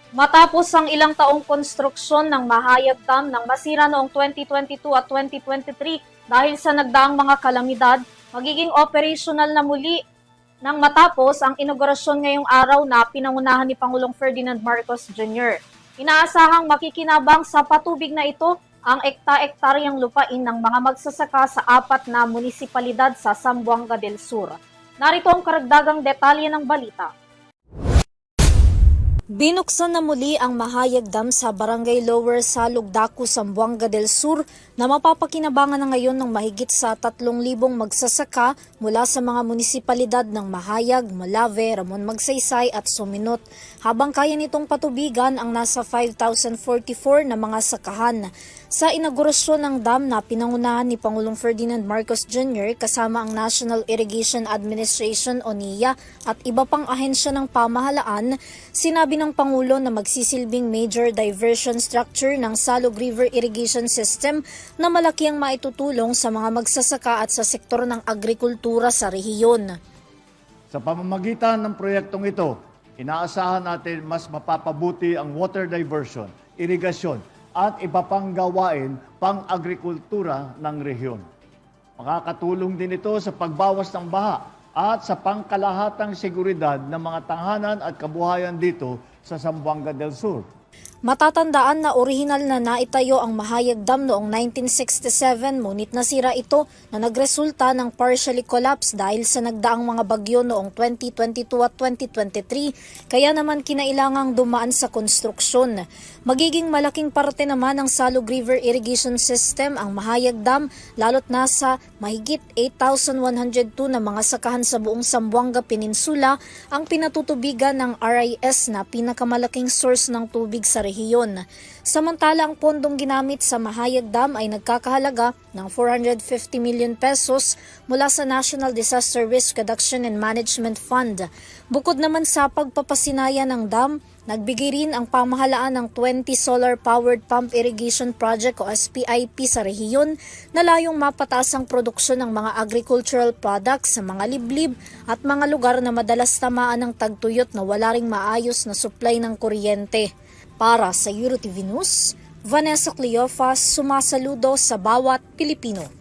Matapos ang ilang taong konstruksyon ng Mahayag Dam nang masira noong 2022 at 2023 dahil sa nagdaang mga kalamidad, magiging operational na muli nang matapos ang inaugurasyon ngayong araw na pinangunahan ni Pangulong Ferdinand Marcos Jr. Inaasahang makikinabang sa patubig na ito ang ekta-ektaryang lupain ng mga magsasaka sa 4 na munisipalidad sa Zamboanga del Sur. Narito ang karagdagang detalye ng balita. Binuksan na muli ang Mahayag Dam sa Barangay Lower Salug, Dacu, Zamboanga del Sur na mapapakinabangan na ngayon ng mahigit sa 3,000 magsasaka mula sa mga munisipalidad ng Mahayag, Malave, Ramon Magsaysay at Suminot, habang kaya nitong patubigan ang nasa 5,044 na mga sakahan. Sa inaugurasyon ng dam na pinangunahan ni Pangulong Ferdinand Marcos Jr. kasama ang National Irrigation Administration o NIA at iba pang ahensya ng pamahalaan, sinabi ng Pangulo na magsisilbing major diversion structure ng Salog River Irrigation System na malaki ang maitutulong sa mga magsasaka at sa sektor ng agrikultura sa rehiyon. Sa pamamagitan ng proyektong ito, inaasahan natin mas mapapabuti ang water diversion, irigasyon at iba pang gawain pang-agrikultura ng rehiyon. Makakatulong din ito sa pagbawas ng baha at sa pangkalahatang seguridad ng mga tahanan at kabuhayan dito sa Zamboanga del Sur. Matatandaan na orihinal na naitayo ang Mahayag Dam noong 1967, ngunit nasira ito na nagresulta ng partially collapse dahil sa nagdaang mga bagyo noong 2022 at 2023, kaya naman kinailangang dumaan sa konstruksyon. Magiging malaking parte naman ng Salog River Irrigation System ang Mahayag Dam, lalo't nasa mahigit 8,102 na mga sakahan sa buong Zamboanga Peninsula ang pinatutubigan ng RIS na pinakamalaking source ng tubig sa rehiyon. Samantala, ang pondong ginamit sa Mahayag Dam ay nagkakahalaga ng 450 million pesos mula sa National Disaster Risk Reduction and Management Fund. Bukod naman sa pagpapasinaya ng dam, nagbigay rin ang pamahalaan ng 20 solar-powered pump irrigation project o SPIP sa rehiyon na layong mapataas ang produksyon ng mga agricultural products sa mga liblib at mga lugar na madalas tamaan ng tagtuyot na wala ring maayos na supply ng kuryente. Para sa EuroTV News, Vanessa Cleofas, sumasaludo sa bawat Pilipino.